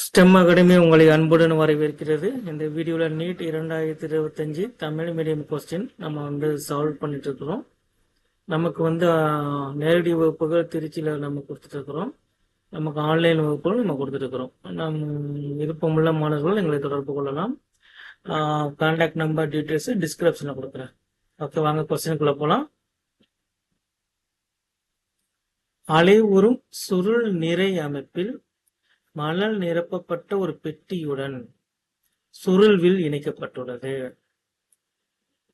Stem academy உங்களை அன்புடன் வரவேற்கிறது. இந்த வீடியோவில் நீட் 2025 தமிழ் மீடியம் கொஸ்டின் நம்ம சால்வ் பண்ணிட்டு இருக்கிறோம். நமக்கு நேரடி வகுப்புகள் திருச்சியில் நம்ம கொடுத்துட்டு இருக்கிறோம். நமக்கு ஆன்லைன் வகுப்புகள் நம்ம கொடுத்துட்டு இருக்கிறோம். நம் விருப்பமுள்ள மாணவர்கள் எங்களை தொடர்பு கொள்ளலாம். கான்டாக்ட் நம்பர் டீட்டெயில்ஸ் டிஸ்கிரிப்ஷனில் கொடுக்குறேன். ஓகே, வாங்க கொஸ்டினுக்குள்ள போகலாம். அலைவுறும் சுருள் நிறை அமைப்பில் மணல் நிரப்பப்பட்ட ஒரு பெட்டியுடன் சுருள்வில் இணைக்கப்பட்டுள்ளது.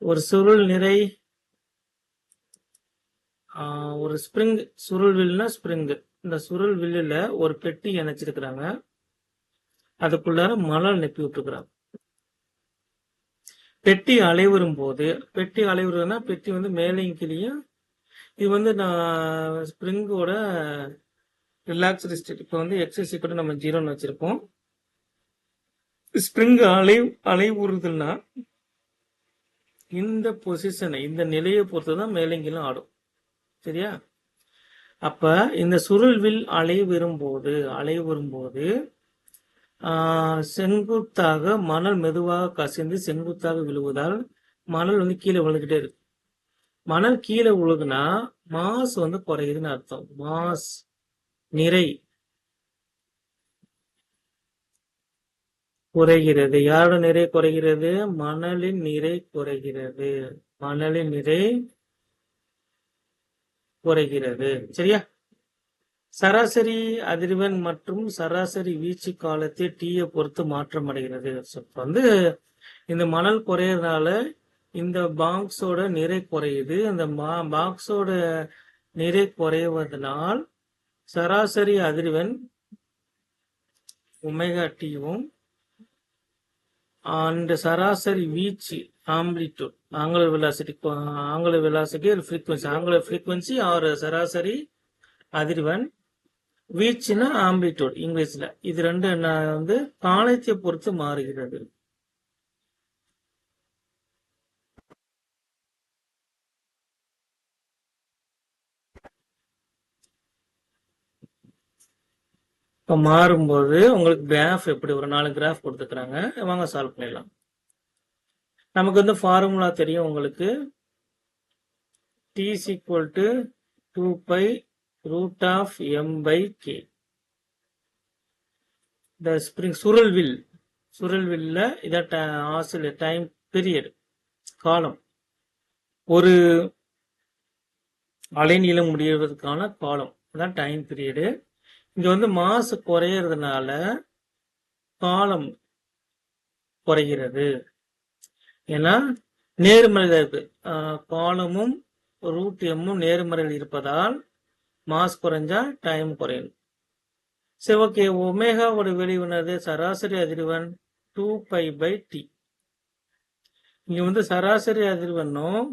ஒரு சுருள் நிறை ஒரு ஸ்பிரிங், சுருள்வில்னா ஸ்பிரிங். இந்த சுருள் வில்லுல ஒரு பெட்டி இணைச்சிருக்கிறாங்க. அதுக்குள்ளார மணல் நெப்பி விட்டுருக்குறாங்க. பெட்டி அலைவரும் போது, பெட்டி அலைவுறதுன்னா பெட்டி மேலையும் கீழையும், இது நான் ஸ்பிரிங்கோட ரிலாக்ஸ்டு ஸ்டேட். இப்போ எக்ஸஸ் கூட நம்ம 0ன்னு வச்சிருப்போம். ஸ்பிரிங் அலைவுறுதல்னா இந்த பொசிஷனை, இந்த நிலையை பொறுத்துதான் மேலெங்கிலும் ஆடும். சரியா? அப்ப இந்த சுருள்வில் அலைவரும் போது செங்குத்தாக மணல் மெதுவாக கசிந்து செங்குத்தாக விழுவதால் மணல் கீழே விழுந்துகிட்டே இருக்கு. மணல் கீழே விழுகுனா மாஸ் குறையுதுன்னு அர்த்தம். மாஸ் நிறை குறைகிறது. யாரோட நிறை குறைகிறது? மணலின் நிறை குறைகிறது. மணலின் நிறை குறைகிறது. சரியா? சராசரி அதிர்வெண் மற்றும் சராசரி வீச்சு காலத்தை டீயை பொறுத்து மாற்றம் அடைகிறது. இந்த மணல் குறையறதுனால இந்த பாக்ஸோட நிறை குறையுது. அந்த பாக்ஸோட நிறை குறைவதனால் சராசரி அதிர்வெண் ஒமேகா டீவும் அந்த சராசரி வீச்சு amplitude, angular velocity frequency or சராசரி அதிர்வெண், வீச்சுனா ஆம்பிளிட்யூட் இங்கிலீஷ்ல. இது ரெண்டு என்ன காலத்தை பொறுத்து மாறுகிறது. இப்போ மாறும்போது உங்களுக்கு கிராஃப் எப்படி ஒரு 4 கிராஃப் கொடுத்துக்கிறாங்க. வாங்க சால்வ் பண்ணிடலாம். நமக்கு ஃபார்முலா தெரியும் உங்களுக்கு. T is equal to 2 pi root of m by k. The spring சுருள்வில்ல இதான் ஆசில டைம் பீரியட், காலம். ஒரு அலைநீளம் முடிவதற்கான காலம் அதான் டைம் பீரியடு. இங்க மாசு குறையறதுனால காலம் குறைகிறது. ஏன்னா நேர்மறையில் இருக்கு. காலமும் ரூட் எம்மும் நேர்மறையில் இருப்பதால் மாஸ் குறைஞ்சா டைம் குறையும். சரி, ஓகே. ஒமேகாவோட வெளிவனது சராசரி அதிர்வெண் 2 pi by t. இங்க சராசரி அதிர்வெண்ணும்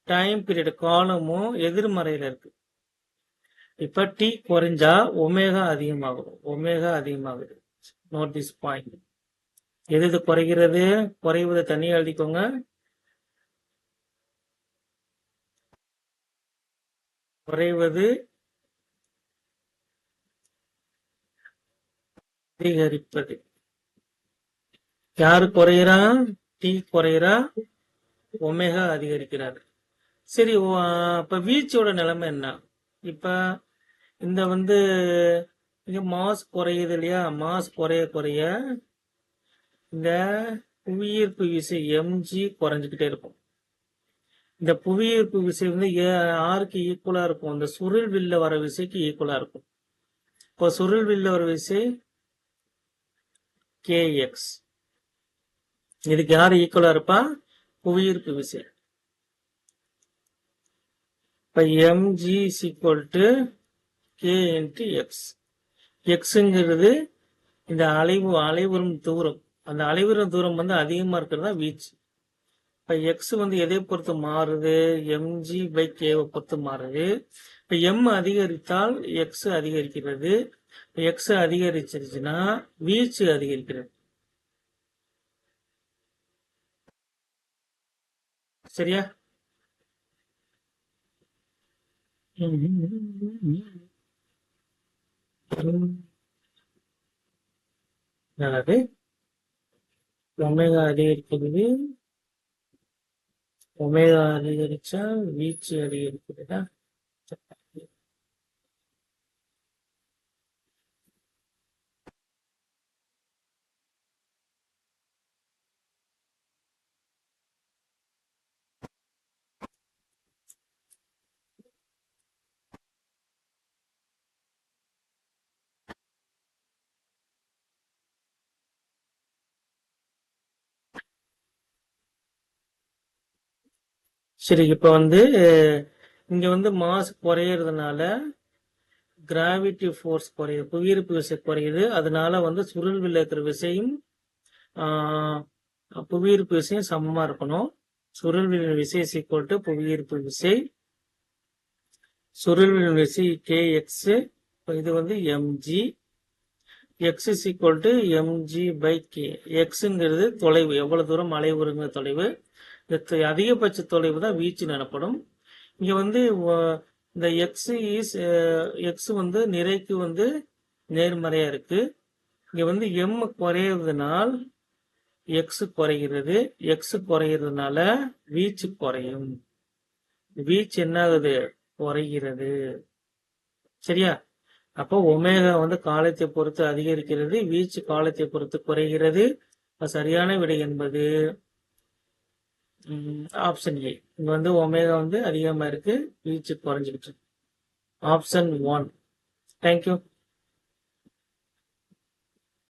டைம் பீரியட் காலமும் எதிர்மறையில இருக்கு. இப்ப டி குறைஞ்சா ஒமேகா அதிகமாகுது. Note this point. எது குறைகிறது? குறைவதை தனியாக எழுதிக்கோங்க. குறைவது அதிகரிப்பது. யாரு குறைகிறா? D குறைகிறா, omega அதிகரிக்கிறாரு. சரி, இப்ப வீச்சோட நிலைமை என்ன? இப்ப இந்த இங்க மாஸ் குறையுது இல்லையா? மாஸ் குறைய இந்த புவியீர்ப்பு விசை mg குறைஞ்சுக்கிட்டே இருக்கும். இந்த புவியீர்ப்பு விசை யாருக்கு ஈக்குவலா இருக்கும்? இந்த சுருள் வில்ல வர விசைக்கு ஈக்குவலா இருக்கும். இப்போ சுருள் வில்ல வர விசை kx. இதுக்கு யாரு ஈக்குவலா இருப்பா? புவியீர்ப்பு விசை. இப்ப mg is equal to k into x. xங்கிறது இந்த அலைவரும் தூரம். அந்த அலைவரும் தூரம் அதிகமா இருக்கிறதா வீச்சு. இப்ப எக்ஸ் எதை பொறுத்து மாறுது? mg by k பொறுத்து மாறுது. இப்ப m அதிகரித்தால் x அதிகரிக்கிறது. x அதிகரிச்சிருச்சுன்னா வீச்சு அதிகரிக்கிறது. சரியா? அதாவது ஒமேகா அதிகரிக்கிறது, ஒமேகா அதிகரிச்சா வீச்சு அதிகரிக்கிறதா? சரி, இப்ப வந்து இங்க வந்து மாஸ் குறையறதுனால கிராவிட்டி ஃபோர்ஸ் குறையுது, புவியீர்ப்பு விசை குறையுது. அதனால வந்து சுருள்வில் இருக்கிற விசையும் ஆஹ், புவியீர்ப்பு விசையும் சமமா இருக்கணும். சுருள்வின் விசை ஈக்குவல் டு புவியீர்ப்பு விசை. சுருள்வின் விசை kx, இது வந்து mg. x is equal to mg by k. xங்கிறது தொலைவு, எவ்வளவு தூரம் அலைவுங்கிற தொலைவு. இந்த அதிகபட்ச தொலைவு தான் வீச்சு எனப்படும். இங்க வந்து இந்த எக்ஸ் வந்து நிறைக்கு வந்து நேர்மறையா இருக்கு. இங்க வந்து எம் குறையிறதுனால் எக்ஸ் குறைகிறது. எக்ஸ் குறைகிறதுனால வீச்சு குறையும். வீச்சு என்ன ஆகுது? குறைகிறது. சரியா? அப்போ ஒமேகா வந்து காலத்தை பொறுத்து அதிகரிக்கிறது, வீச்சு காலத்தை பொறுத்து குறைகிறது. சரியான விடை என்பது ஆப்ஷன் ஏ. இங்க வந்து ஒமேகா வந்து அதிகமா இருக்கு, வீச்சு குறைஞ்சிக்கிட்டு இருக்கு. ஆப்ஷன் 1. தேங்க்யூ.